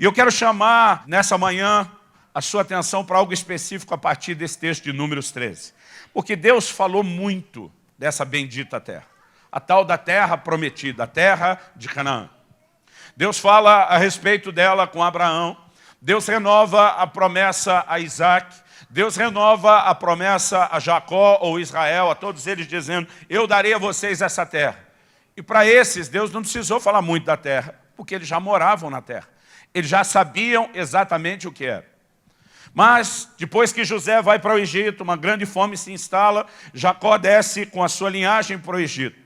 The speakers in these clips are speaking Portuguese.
E eu quero chamar nessa manhã a sua atenção para algo específico a partir desse texto de Números 13. Porque Deus falou muito dessa bendita terra. A tal da terra prometida, a terra de Canaã. Deus fala a respeito dela com Abraão. Deus renova a promessa a Isaac. Deus renova a promessa a Jacó ou Israel, a todos eles dizendo, eu darei a vocês essa terra. E para esses, Deus não precisou falar muito da terra, porque eles já moravam na terra. Eles já sabiam exatamente o que era. Mas, depois que José vai para o Egito, uma grande fome se instala, Jacó desce com a sua linhagem para o Egito.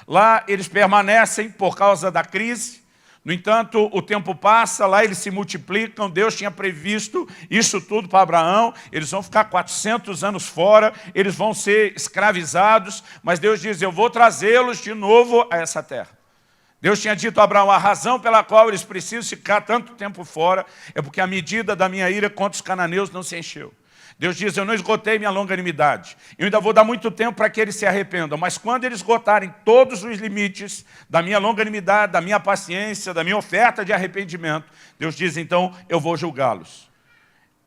Lá eles permanecem por causa da crise. No entanto, o tempo passa, lá eles se multiplicam, Deus tinha previsto isso tudo para Abraão, eles vão ficar 400 anos fora, eles vão ser escravizados, mas Deus diz, eu vou trazê-los de novo a essa terra. Deus tinha dito a Abraão, a razão pela qual eles precisam ficar tanto tempo fora é porque a medida da minha ira contra os cananeus não se encheu. Deus diz, eu não esgotei minha longanimidade. Eu ainda vou dar muito tempo para que eles se arrependam. Mas quando eles esgotarem todos os limites da minha longanimidade, da minha paciência, da minha oferta de arrependimento, Deus diz, então, eu vou julgá-los.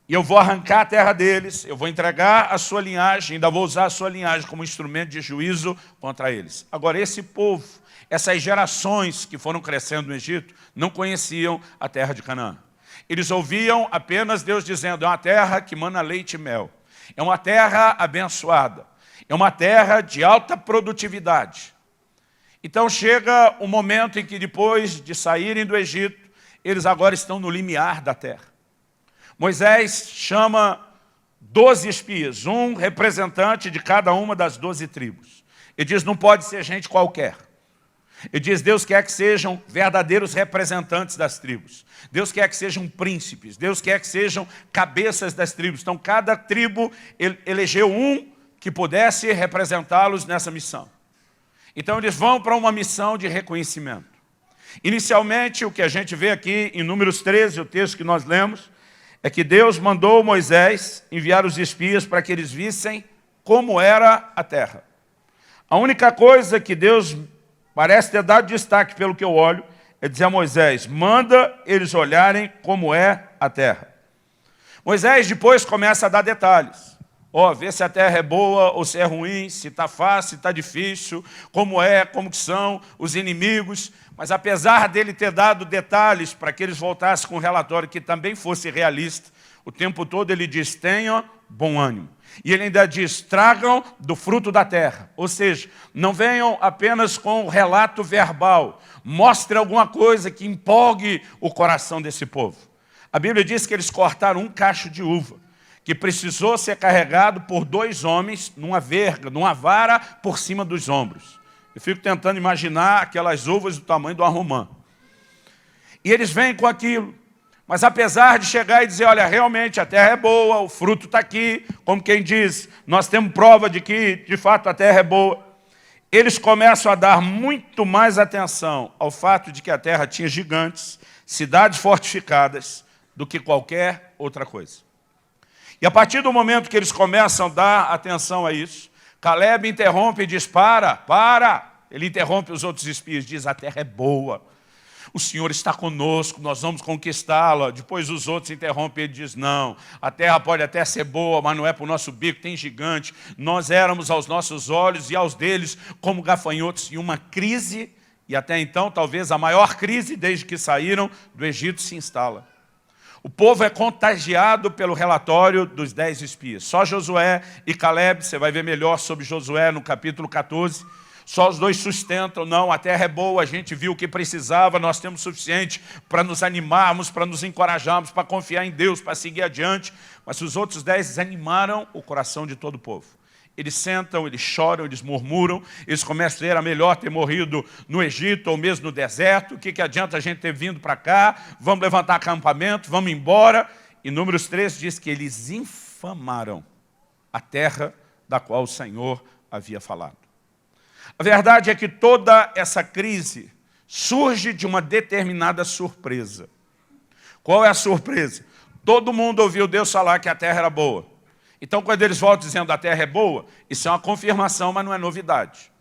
E eu vou arrancar a terra deles, eu vou entregar a sua linhagem, ainda vou usar a sua linhagem como instrumento de juízo contra eles. Agora, esse povo, essas gerações que foram crescendo no Egito, não conheciam a terra de Canaã. Eles ouviam apenas Deus dizendo, é uma terra que mana leite e mel. É uma terra abençoada. É uma terra de alta produtividade. Então chega o momento em que depois de saírem do Egito, eles agora estão no limiar da terra. Moisés chama 12 espias, um representante de cada uma das 12 tribos. Ele diz, não pode ser gente qualquer. Ele diz, Deus quer que sejam verdadeiros representantes das tribos. Deus quer que sejam príncipes. Deus quer que sejam cabeças das tribos. Então, cada tribo elegeu um que pudesse representá-los nessa missão. Então, eles vão para uma missão de reconhecimento. Inicialmente, o que a gente vê aqui em Números 13, o texto que nós lemos, é que Deus mandou Moisés enviar os espias para que eles vissem como era a terra. A única coisa que Deus parece ter dado destaque pelo que eu olho, é dizer a Moisés, manda eles olharem como é a terra. Moisés depois começa a dar detalhes. Vê se a terra é boa ou se é ruim, se está fácil, se está difícil, como que são os inimigos. Mas apesar dele ter dado detalhes para que eles voltassem com um relatório que também fosse realista, o tempo todo ele diz, tenham bom ânimo. E ele ainda diz, tragam do fruto da terra. Ou seja, não venham apenas com o relato verbal. Mostre alguma coisa que empolgue o coração desse povo. A Bíblia diz que eles cortaram um cacho de uva, que precisou ser carregado por 2 homens numa verga, numa vara por cima dos ombros. Eu fico tentando imaginar aquelas uvas do tamanho de uma romã. E eles vêm com aquilo. Mas apesar de chegar e dizer, olha, realmente a terra é boa, o fruto está aqui, como quem diz, nós temos prova de que, de fato, a terra é boa, eles começam a dar muito mais atenção ao fato de que a terra tinha gigantes, cidades fortificadas, do que qualquer outra coisa. E a partir do momento que eles começam a dar atenção a isso, Caleb interrompe e diz, para. Ele interrompe os outros espias, diz, a terra é boa. O Senhor está conosco, nós vamos conquistá-la. Depois os outros interrompem e diz, não, a terra pode até ser boa, mas não é para o nosso bico, tem gigante. Nós éramos aos nossos olhos e aos deles como gafanhotos em uma crise, e até então talvez a maior crise desde que saíram do Egito se instala. O povo é contagiado pelo relatório dos 10 espias. Só Josué e Caleb, você vai ver melhor sobre Josué no capítulo 14, só os 2 sustentam, não, a terra é boa, a gente viu o que precisava, nós temos o suficiente para nos animarmos, para nos encorajarmos, para confiar em Deus, para seguir adiante. Mas os outros 10 desanimaram o coração de todo o povo. Eles sentam, eles choram, eles murmuram, eles começam a dizer, era melhor ter morrido no Egito ou mesmo no deserto, o que adianta a gente ter vindo para cá, vamos levantar acampamento, vamos embora. E Números 13 diz que eles infamaram a terra da qual o Senhor havia falado. A verdade é que toda essa crise surge de uma determinada surpresa. Qual é a surpresa? Todo mundo ouviu Deus falar que a terra era boa. Então, quando eles voltam dizendo que a terra é boa, isso é uma confirmação, mas não é novidade.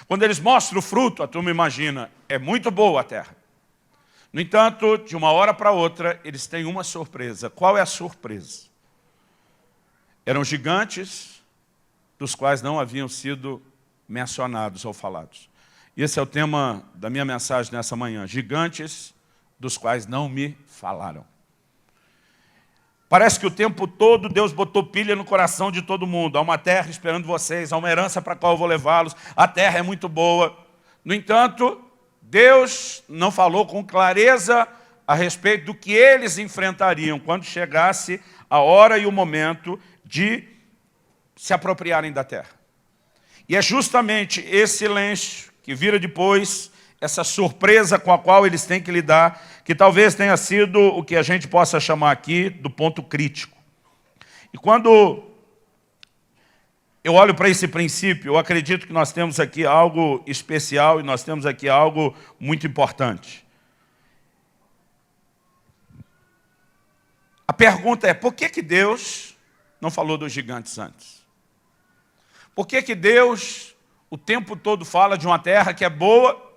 Quando eles mostram o fruto, a turma imagina, é muito boa a terra. No entanto, de uma hora para outra, eles têm uma surpresa. Qual é a surpresa? Eram gigantes dos quais não haviam sido mencionados ou falados. E esse é o tema da minha mensagem nessa manhã. Gigantes dos quais não me falaram. Parece que o tempo todo Deus botou pilha no coração de todo mundo. Há uma terra esperando vocês, há uma herança para a qual eu vou levá-los. A terra é muito boa. No entanto, Deus não falou com clareza a respeito do que eles enfrentariam quando chegasse a hora e o momento de se apropriarem da terra. E é justamente esse silêncio que vira depois, essa surpresa com a qual eles têm que lidar, que talvez tenha sido o que a gente possa chamar aqui do ponto crítico. E quando eu olho para esse princípio, eu acredito que nós temos aqui algo especial e nós temos aqui algo muito importante. A pergunta é, por que Deus não falou dos gigantes antes? Por que Deus o tempo todo fala de uma terra que é boa,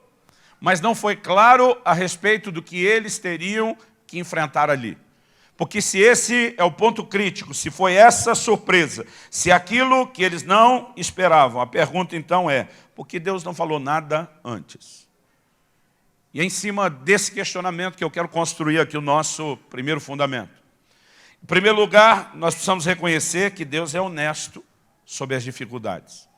mas não foi claro a respeito do que eles teriam que enfrentar ali? Porque se esse é o ponto crítico, se foi essa surpresa, se aquilo que eles não esperavam, a pergunta então é, por que Deus não falou nada antes? E é em cima desse questionamento que eu quero construir aqui o nosso primeiro fundamento. Em primeiro lugar, nós precisamos reconhecer que Deus é honesto sobre as dificuldades.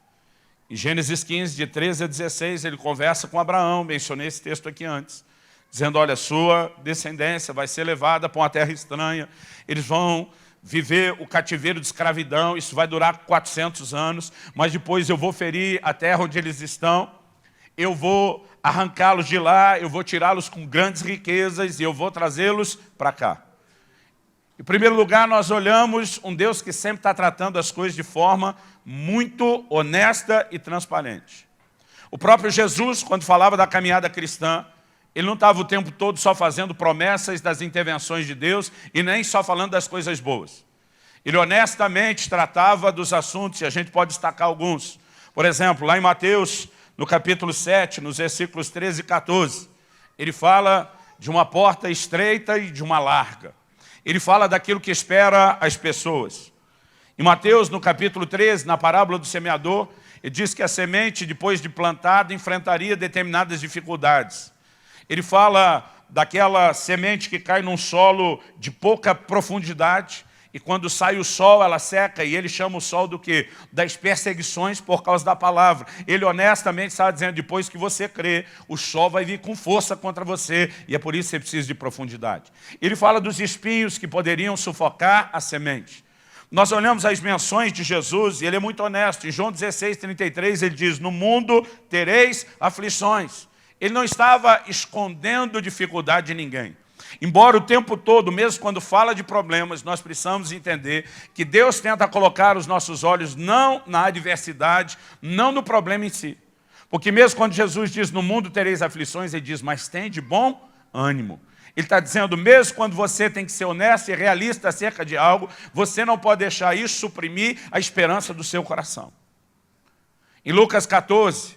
Em Gênesis 15, de 13 a 16, ele conversa com Abraão, mencionei esse texto aqui antes, dizendo, olha, sua descendência vai ser levada para uma terra estranha, eles vão viver o cativeiro de escravidão, isso vai durar 400 anos, mas depois eu vou ferir a terra onde eles estão, eu vou arrancá-los de lá, eu vou tirá-los com grandes riquezas e eu vou trazê-los para cá. Em primeiro lugar, nós olhamos um Deus que sempre está tratando as coisas de forma muito honesta e transparente. O próprio Jesus, quando falava da caminhada cristã, ele não estava o tempo todo só fazendo promessas das intervenções de Deus e nem só falando das coisas boas. Ele honestamente tratava dos assuntos, e a gente pode destacar alguns. Por exemplo, lá em Mateus, no capítulo 7, nos versículos 13 e 14, ele fala de uma porta estreita e de uma larga. Ele fala daquilo que espera as pessoas. Em Mateus, no capítulo 13, na parábola do semeador, ele diz que a semente, depois de plantada, enfrentaria determinadas dificuldades. Ele fala daquela semente que cai num solo de pouca profundidade, e quando sai o sol, ela seca, e ele chama o sol do quê? Das perseguições por causa da palavra. Ele honestamente está dizendo, depois que você crê, o sol vai vir com força contra você, e é por isso que você precisa de profundidade. Ele fala dos espinhos que poderiam sufocar a semente. Nós olhamos as menções de Jesus, e ele é muito honesto. Em João 16, 33, ele diz, no mundo tereis aflições. Ele não estava escondendo dificuldade de ninguém. Embora o tempo todo, mesmo quando fala de problemas, nós precisamos entender que Deus tenta colocar os nossos olhos não na adversidade, não no problema em si. Porque mesmo quando Jesus diz, no mundo tereis aflições, ele diz, mas tem de bom ânimo. Ele está dizendo, mesmo quando você tem que ser honesto e realista acerca de algo, você não pode deixar isso suprimir a esperança do seu coração. Em Lucas 14,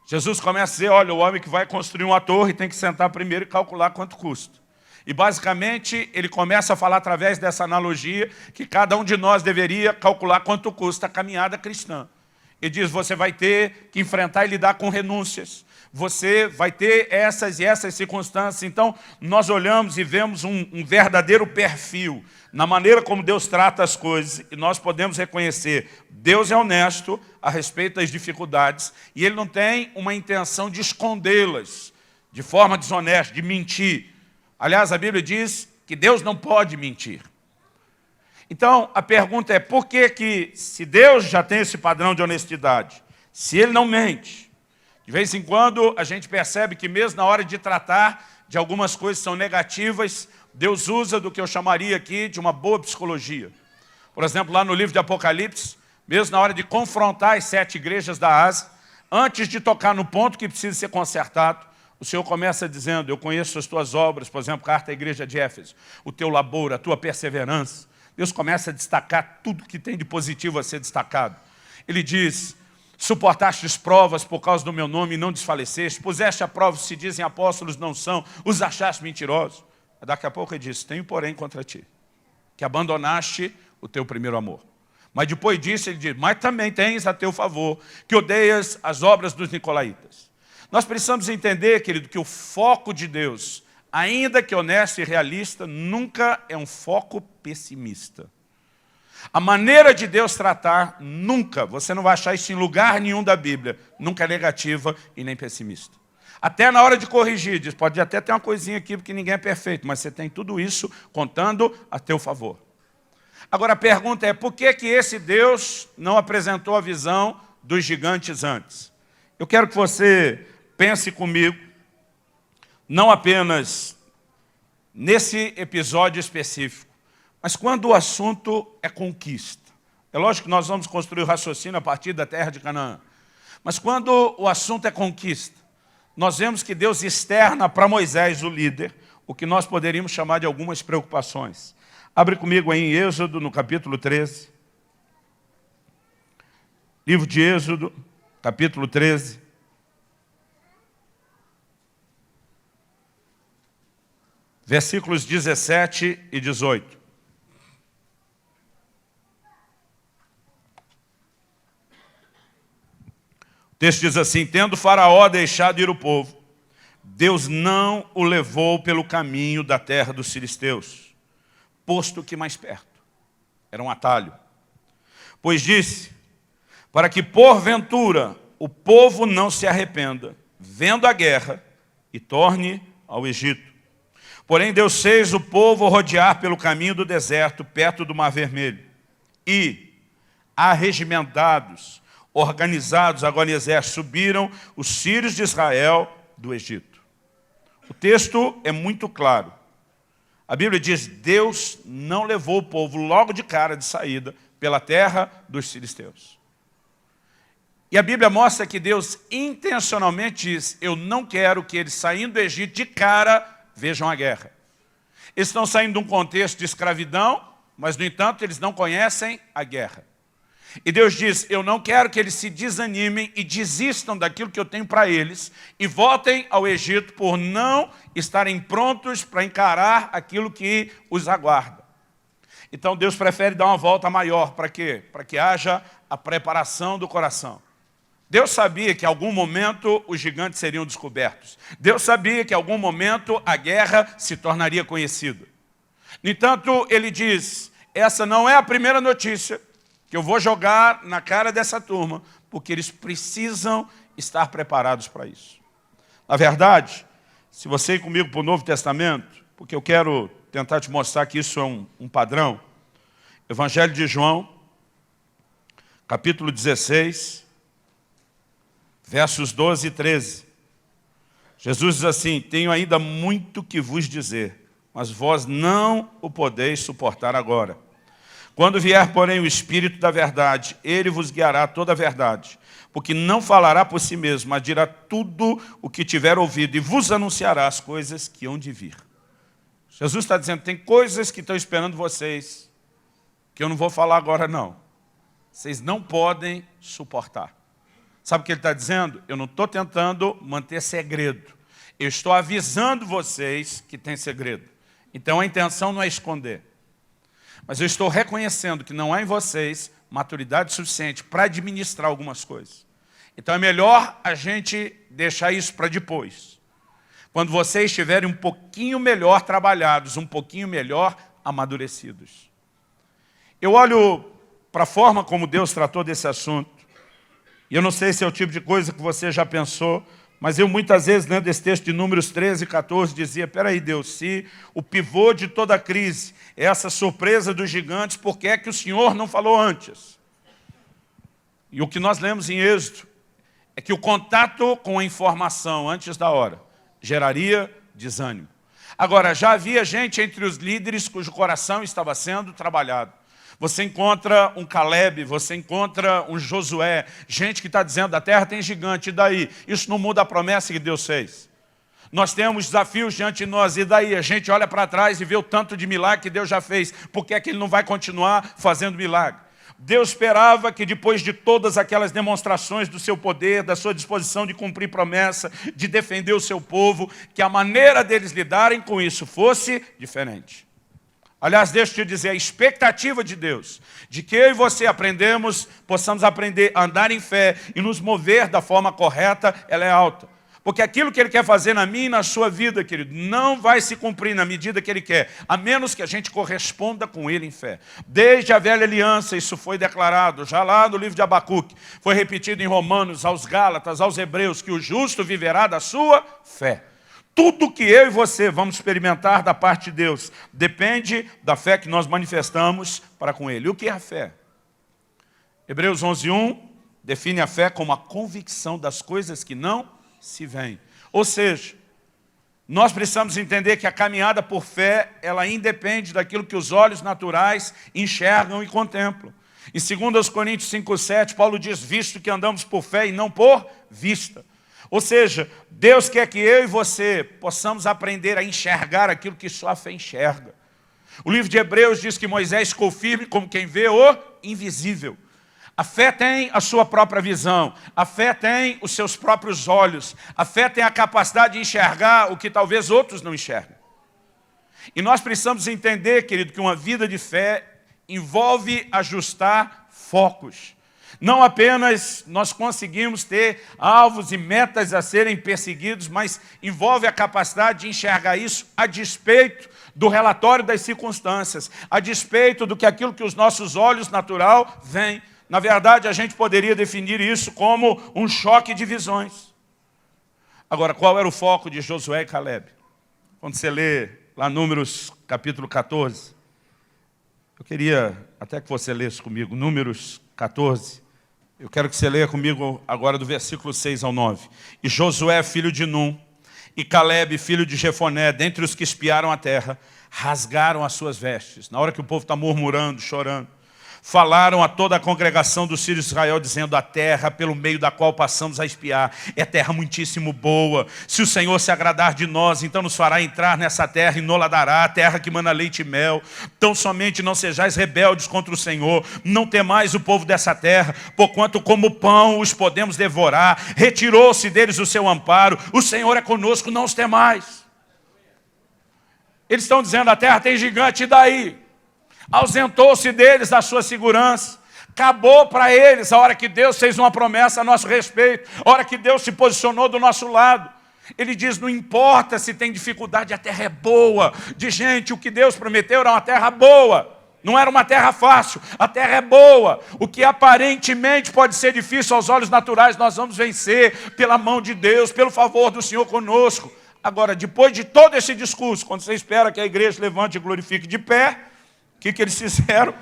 Jesus começa a dizer, olha, o homem que vai construir uma torre tem que sentar primeiro e calcular quanto custa. E basicamente ele começa a falar através dessa analogia que cada um de nós deveria calcular quanto custa a caminhada cristã. Ele diz, você vai ter que enfrentar e lidar com renúncias. Você vai ter essas e essas circunstâncias. Então, nós olhamos e vemos um verdadeiro perfil na maneira como Deus trata as coisas. E nós podemos reconhecer, Deus é honesto a respeito das dificuldades. E Ele não tem uma intenção de escondê-las de forma desonesta, de mentir. Aliás, a Bíblia diz que Deus não pode mentir. Então, a pergunta é, por que se Deus já tem esse padrão de honestidade, se Ele não mente, de vez em quando a gente percebe que mesmo na hora de tratar de algumas coisas que são negativas, Deus usa do que eu chamaria aqui de uma boa psicologia. Por exemplo, lá no livro de Apocalipse, mesmo na hora de confrontar as 7 igrejas da Ásia, antes de tocar no ponto que precisa ser consertado, o Senhor começa dizendo, eu conheço as tuas obras, por exemplo, carta à igreja de Éfeso, o teu labor, a tua perseverança. Deus começa a destacar tudo que tem de positivo a ser destacado. Ele diz, Suportastes provas por causa do meu nome e não desfaleceste. Puseste a prova, se dizem apóstolos, não são. Os achaste mentirosos. Daqui a pouco ele diz, tenho porém contra ti, que abandonaste o teu primeiro amor. Mas depois disso ele diz, mas também tens a teu favor, que odeias as obras dos nicolaítas. Nós precisamos entender, querido, que o foco de Deus, ainda que honesto e realista, nunca é um foco pessimista. A maneira de Deus tratar, nunca, você não vai achar isso em lugar nenhum da Bíblia, nunca é negativa e nem pessimista. Até na hora de corrigir, diz, pode até ter uma coisinha aqui, porque ninguém é perfeito, mas você tem tudo isso contando a teu favor. Agora a pergunta é, por que esse Deus não apresentou a visão dos gigantes antes? Eu quero que você pense comigo, não apenas nesse episódio específico, mas quando o assunto é conquista. É lógico que nós vamos construir o raciocínio a partir da terra de Canaã. Mas quando o assunto é conquista, nós vemos que Deus externa para Moisés, o líder, o que nós poderíamos chamar de algumas preocupações. Abre comigo aí em Êxodo, no capítulo 13. Livro de Êxodo, capítulo 13. Versículos 17 e 18. O texto diz assim, tendo Faraó deixado ir o povo, Deus não o levou pelo caminho da terra dos filisteus, posto que mais perto. Era um atalho. Pois disse, para que porventura o povo não se arrependa, vendo a guerra, e torne ao Egito. Porém Deus fez o povo rodear pelo caminho do deserto, perto do Mar Vermelho. E, arregimentados, organizados agora em exército, subiram os filhos de Israel do Egito. O texto é muito claro. A Bíblia diz, Deus não levou o povo logo de cara de saída pela terra dos filisteus. E a Bíblia mostra que Deus intencionalmente diz, eu não quero que eles saindo do Egito de cara vejam a guerra. Eles estão saindo de um contexto de escravidão, mas no entanto eles não conhecem a guerra. E Deus diz, eu não quero que eles se desanimem e desistam daquilo que eu tenho para eles e voltem ao Egito por não estarem prontos para encarar aquilo que os aguarda. Então Deus prefere dar uma volta maior, para quê? Para que haja a preparação do coração. Deus sabia que em algum momento os gigantes seriam descobertos. Deus sabia que em algum momento a guerra se tornaria conhecida. No entanto, ele diz, essa não é a primeira notícia que eu vou jogar na cara dessa turma, porque eles precisam estar preparados para isso. Na verdade, se você ir comigo para o Novo Testamento, porque eu quero tentar te mostrar que isso é um padrão, Evangelho de João, capítulo 16, versos 12 e 13. Jesus diz assim, tenho ainda muito que vos dizer, mas vós não o podeis suportar agora. Quando vier, porém, o Espírito da verdade, ele vos guiará a toda a verdade, porque não falará por si mesmo, mas dirá tudo o que tiver ouvido e vos anunciará as coisas que hão de vir. Jesus está dizendo, tem coisas que estão esperando vocês, que eu não vou falar agora não. Vocês não podem suportar. Sabe o que ele está dizendo? Eu não estou tentando manter segredo. Eu estou avisando vocês que tem segredo. Então a intenção não é esconder. Mas eu estou reconhecendo que não há em vocês maturidade suficiente para administrar algumas coisas. Então é melhor a gente deixar isso para depois. Quando vocês estiverem um pouquinho melhor trabalhados, um pouquinho melhor amadurecidos. Eu olho para a forma como Deus tratou desse assunto. E eu não sei se é o tipo de coisa que você já pensou, mas eu muitas vezes, lendo esse texto de Números 13 e 14, dizia, peraí Deus, se o pivô de toda a crise é essa surpresa dos gigantes, por que é que o Senhor não falou antes? E o que nós lemos em Êxodo é que o contato com a informação antes da hora geraria desânimo. Agora, já havia gente entre os líderes cujo coração estava sendo trabalhado. Você encontra um Caleb, você encontra um Josué, gente que está dizendo, a terra tem gigante, e daí? Isso não muda a promessa que Deus fez. Nós temos desafios diante de nós, e daí? A gente olha para trás e vê o tanto de milagre que Deus já fez, por que é que Ele não vai continuar fazendo milagre? Deus esperava que depois de todas aquelas demonstrações do seu poder, da sua disposição de cumprir promessa, de defender o seu povo, que a maneira deles lidarem com isso fosse diferente. Aliás, deixa eu te dizer, a expectativa de Deus, de que eu e você possamos aprender a andar em fé e nos mover da forma correta, ela é alta. Porque aquilo que Ele quer fazer na minha e na sua vida, querido, não vai se cumprir na medida que Ele quer, a menos que a gente corresponda com Ele em fé. Desde a velha aliança, isso foi declarado, já lá no livro de Abacuque, foi repetido em Romanos, aos Gálatas, aos Hebreus, que o justo viverá da sua fé. Tudo que eu e você vamos experimentar da parte de Deus depende da fé que nós manifestamos para com Ele. E o que é a fé? Hebreus 11:1 define a fé como a convicção das coisas que não se veem. Ou seja, nós precisamos entender que a caminhada por fé, ela independe daquilo que os olhos naturais enxergam e contemplam. Em 2 Coríntios 5:7, Paulo diz, visto que andamos por fé e não por vista. Ou seja, Deus quer que eu e você possamos aprender a enxergar aquilo que só a fé enxerga. O livro de Hebreus diz que Moisés ficou firme como quem vê o invisível. A fé tem a sua própria visão, a fé tem os seus próprios olhos, a fé tem a capacidade de enxergar o que talvez outros não enxergam. E nós precisamos entender, querido, que uma vida de fé envolve ajustar focos. Não apenas nós conseguimos ter alvos e metas a serem perseguidos, mas envolve a capacidade de enxergar isso a despeito do relatório das circunstâncias, a despeito do que aquilo que os nossos olhos natural veem. Na verdade, a gente poderia definir isso como um choque de visões. Agora, qual era o foco de Josué e Caleb? Quando você lê lá Números capítulo 14, eu queria até que você lesse comigo, Números 14, eu quero que você leia comigo agora do versículo 6 ao 9. E Josué, filho de Num, e Caleb, filho de Jefoné, dentre os que espiaram a terra, rasgaram as suas vestes. Na hora que o povo está murmurando, chorando, falaram a toda a congregação dos filhos de Israel, dizendo, a terra pelo meio da qual passamos a espiar é terra muitíssimo boa. Se o Senhor se agradar de nós, então nos fará entrar nessa terra e nos dará, terra que mana leite e mel. Tão somente não sejais rebeldes contra o Senhor, não temais o povo dessa terra, porquanto como pão os podemos devorar. Retirou-se deles o seu amparo, o Senhor é conosco, não os temais. Eles estão dizendo, a terra tem gigante, e daí? Ausentou-se deles da sua segurança. Acabou para eles a hora que Deus fez uma promessa a nosso respeito, a hora que Deus se posicionou do nosso lado. Ele diz, não importa se tem dificuldade, a terra é boa. De gente, o que Deus prometeu era uma terra boa. Não era uma terra fácil, a terra é boa. O que aparentemente pode ser difícil aos olhos naturais, nós vamos vencer pela mão de Deus, pelo favor do Senhor conosco. Agora, depois de todo esse discurso, quando você espera que a igreja levante e glorifique de pé, o que eles fizeram?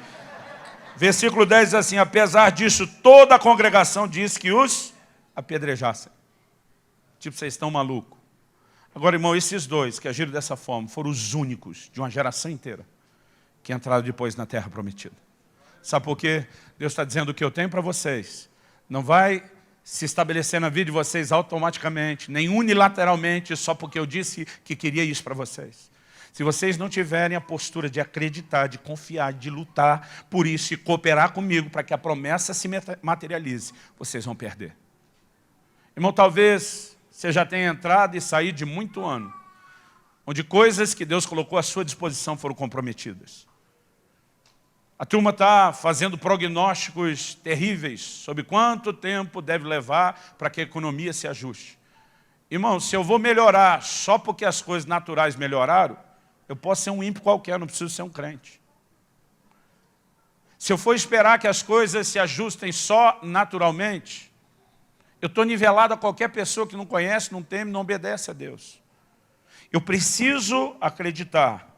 Versículo 10 diz assim, apesar disso, toda a congregação disse que os apedrejassem. Tipo, vocês estão malucos. Agora, irmão, esses dois que agiram dessa forma foram os únicos de uma geração inteira que entraram depois na terra prometida. Sabe por quê? Deus está dizendo o que eu tenho para vocês. Não vai se estabelecer na vida de vocês automaticamente, nem unilateralmente, só porque eu disse que queria isso para vocês. Se vocês não tiverem a postura de acreditar, de confiar, de lutar por isso e cooperar comigo para que a promessa se materialize, vocês vão perder. Irmão, talvez você já tenha entrado e saído de muito ano, onde coisas que Deus colocou à sua disposição foram comprometidas. A turma está fazendo prognósticos terríveis sobre quanto tempo deve levar para que a economia se ajuste. Irmão, se eu vou melhorar só porque as coisas naturais melhoraram, eu posso ser um ímpio qualquer, não preciso ser um crente. Se eu for esperar que as coisas se ajustem só naturalmente, eu estou nivelado a qualquer pessoa que não conhece, não teme, não obedece a Deus. Eu preciso acreditar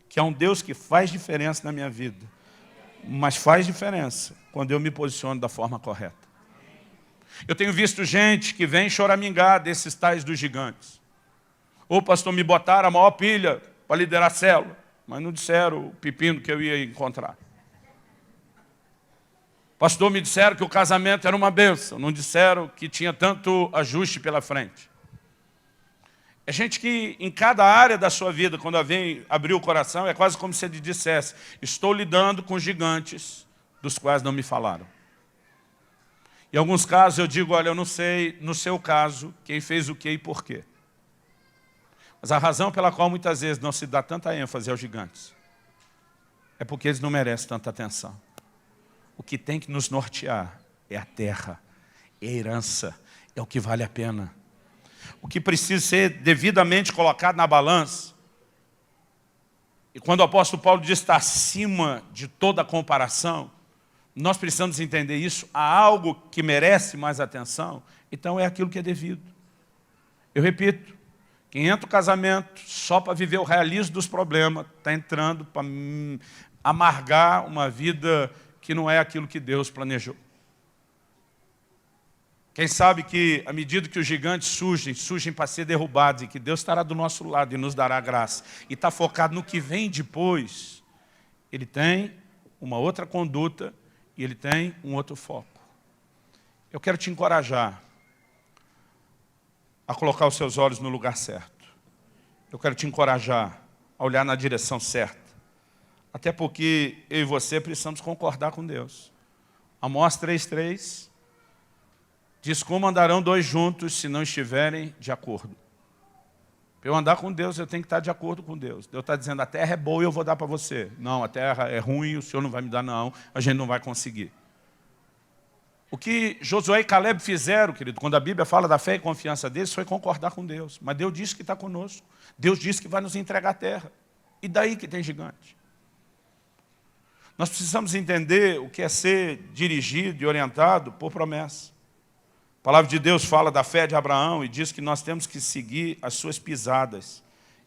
que há um Deus que faz diferença na minha vida, mas faz diferença quando eu me posiciono da forma correta. Eu tenho visto gente que vem choramingar desses tais dos gigantes. Ô pastor, me botaram a maior pilha para liderar a célula, mas não disseram o pepino que eu ia encontrar. Pastor, me disseram que o casamento era uma bênção, não disseram que tinha tanto ajuste pela frente. É gente que em cada área da sua vida, quando vem abrir o coração, é quase como se ele dissesse, estou lidando com gigantes dos quais não me falaram. Em alguns casos eu digo, olha, eu não sei, no seu caso, quem fez o quê e por quê. Mas a razão pela qual muitas vezes não se dá tanta ênfase aos gigantes é porque eles não merecem tanta atenção. O que tem que nos nortear é a terra, é a herança, é o que vale a pena. O que precisa ser devidamente colocado na balança. E quando o apóstolo Paulo diz que está acima de toda comparação, nós precisamos entender isso. Há algo que merece mais atenção, então é aquilo que é devido. Eu repito, quem entra no casamento só para viver o realismo dos problemas, está entrando para amargar uma vida que não é aquilo que Deus planejou. Quem sabe que, à medida que os gigantes surgem para ser derrubados, e que Deus estará do nosso lado e nos dará graça, e está focado no que vem depois, ele tem uma outra conduta e ele tem um outro foco. Eu quero te encorajar a colocar os seus olhos no lugar certo. Eu quero te encorajar a olhar na direção certa. Até porque eu e você precisamos concordar com Deus. Amós 3:3 diz, como andarão dois juntos se não estiverem de acordo? Para eu andar com Deus, eu tenho que estar de acordo com Deus. Deus está dizendo, a terra é boa e eu vou dar para você. Não, a terra é ruim, o Senhor não vai me dar, não. A gente não vai conseguir. O que Josué e Caleb fizeram, querido, quando a Bíblia fala da fé e confiança deles, foi concordar com Deus. Mas Deus disse que está conosco. Deus disse que vai nos entregar a terra. E daí que tem gigante? Nós precisamos entender o que é ser dirigido e orientado por promessa. A palavra de Deus fala da fé de Abraão e diz que nós temos que seguir as suas pisadas.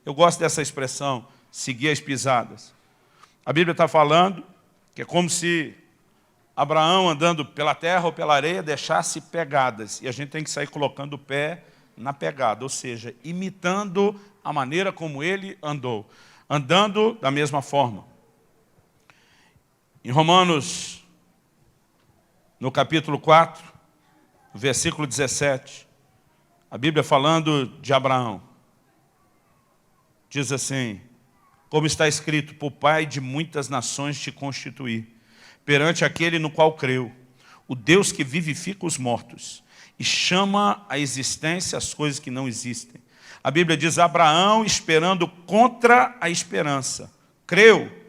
Eu gosto dessa expressão, seguir as pisadas. A Bíblia está falando que é como se Abraão, andando pela terra ou pela areia, deixasse pegadas. E a gente tem que sair colocando o pé na pegada, ou seja, imitando a maneira como ele andou. Andando da mesma forma. Em Romanos, no capítulo 4, versículo 17, a Bíblia falando de Abraão, diz assim, como está escrito, por pai de muitas nações te constituí, perante aquele no qual creu, o Deus que vivifica os mortos e chama à existência as coisas que não existem. A Bíblia diz, Abraão esperando contra a esperança, creu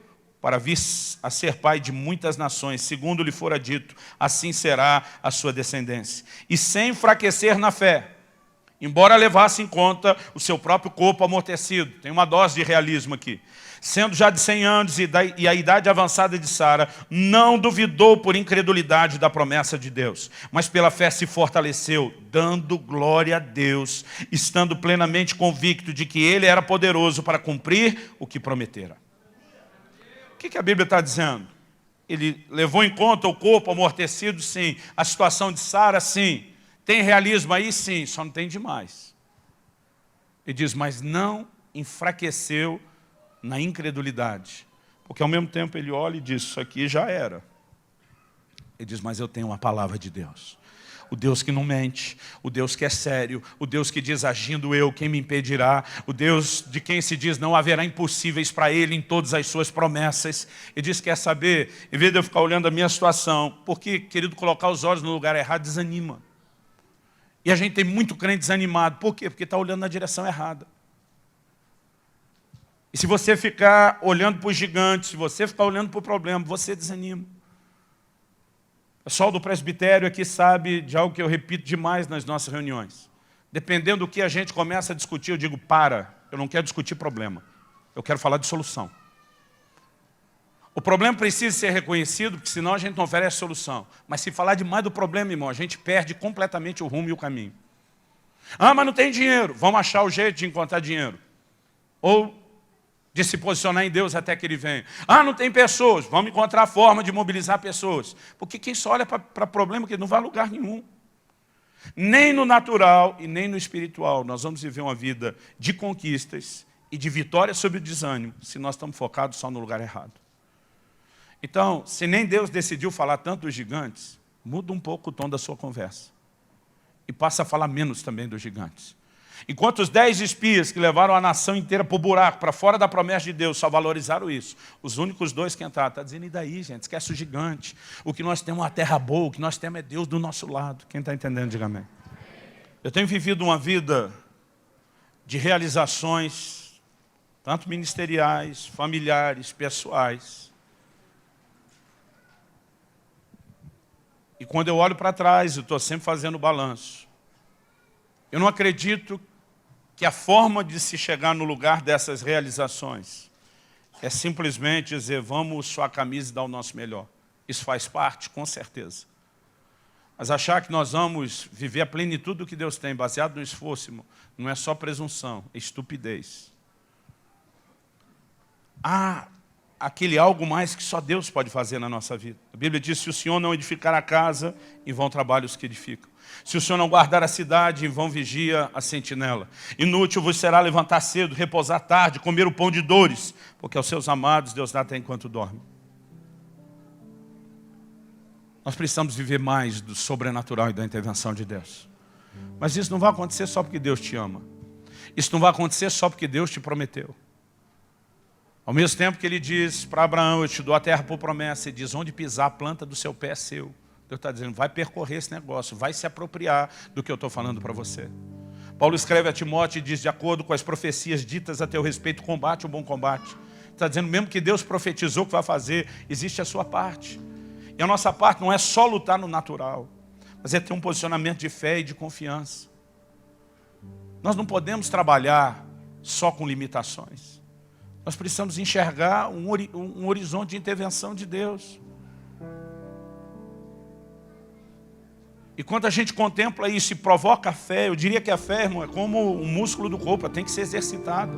para vir a ser pai de muitas nações, segundo lhe fora dito, assim será a sua descendência. E sem enfraquecer na fé, embora levasse em conta o seu próprio corpo amortecido, tem uma dose de realismo aqui, sendo já de 100 anos e a idade avançada de Sara, não duvidou por incredulidade da promessa de Deus, mas pela fé se fortaleceu, dando glória a Deus, estando plenamente convicto de que Ele era poderoso para cumprir o que prometera. O que a Bíblia está dizendo? Ele levou em conta o corpo amortecido, sim. A situação de Sara, sim. Tem realismo aí? Sim, só não tem demais. Ele diz, mas não enfraqueceu na incredulidade. Porque ao mesmo tempo ele olha e diz, isso aqui já era. Ele diz, mas eu tenho uma palavra de Deus. O Deus que não mente, o Deus que é sério, o Deus que diz, agindo eu, quem me impedirá, o Deus de quem se diz, não haverá impossíveis para Ele em todas as suas promessas. Ele diz, quer saber, em vez de eu ficar olhando a minha situação, porque, querido, colocar os olhos no lugar errado desanima. E a gente tem muito crente desanimado. Por quê? Porque está olhando na direção errada. E se você ficar olhando para os gigantes, se você ficar olhando para o problema, você desanima. O pessoal do presbitério aqui sabe de algo que eu repito demais nas nossas reuniões. Dependendo do que a gente começa a discutir, eu digo, eu não quero discutir problema. Eu quero falar de solução. O problema precisa ser reconhecido, porque senão a gente não oferece solução. Mas se falar demais do problema, irmão, a gente perde completamente o rumo e o caminho. Ah, mas não tem dinheiro. Vamos achar o jeito de encontrar dinheiro. Ou de se posicionar em Deus até que Ele venha. Ah, não tem pessoas. Vamos encontrar a forma de mobilizar pessoas. Porque quem só olha para problema, que não vai a lugar nenhum. Nem no natural e nem no espiritual. Nós vamos viver uma vida de conquistas e de vitória sobre o desânimo, se nós estamos focados só no lugar errado. Então, se nem Deus decidiu falar tanto dos gigantes, muda um pouco o tom da sua conversa. E passa a falar menos também dos gigantes. Enquanto os 10 espias que levaram a nação inteira para o buraco, para fora da promessa de Deus, só valorizaram isso. Os únicos 2 que entraram, está dizendo, e daí, gente? Esquece o gigante. O que nós temos é uma terra boa, o que nós temos é Deus do nosso lado. Quem está entendendo, diga amém. Eu tenho vivido uma vida de realizações, tanto ministeriais, familiares, pessoais. E quando eu olho para trás, eu estou sempre fazendo balanço. Eu não acredito que a forma de se chegar no lugar dessas realizações é simplesmente dizer, vamos suar a camisa e dar o nosso melhor. Isso faz parte, com certeza. Mas achar que nós vamos viver a plenitude do que Deus tem, baseado no esforço, não é só presunção, é estupidez. Há aquele algo mais que só Deus pode fazer na nossa vida. A Bíblia diz, se o Senhor não edificar a casa, em vão trabalham os que edificam. Se o Senhor não guardar a cidade, em vão vigia a sentinela. Inútil vos será levantar cedo, repousar tarde, comer o pão de dores, porque aos seus amados Deus dá até enquanto dorme. Nós precisamos viver mais do sobrenatural e da intervenção de Deus. Mas isso não vai acontecer só porque Deus te ama. Isso não vai acontecer só porque Deus te prometeu. Ao mesmo tempo que ele diz para Abraão, eu te dou a terra por promessa, ele diz, onde pisar a planta do seu pé é seu. Deus está dizendo, vai percorrer esse negócio, vai se apropriar do que eu estou falando para você. Paulo escreve a Timóteo e diz, de acordo com as profecias ditas a teu respeito, combate o bom combate. Está dizendo, mesmo que Deus profetizou o que vai fazer, existe a sua parte. E a nossa parte não é só lutar no natural, mas é ter um posicionamento de fé e de confiança. Nós não podemos trabalhar só com limitações. Nós precisamos enxergar um horizonte de intervenção de Deus. E quando a gente contempla isso e provoca a fé, eu diria que a fé, irmão, é como um músculo do corpo, ela tem que ser exercitada.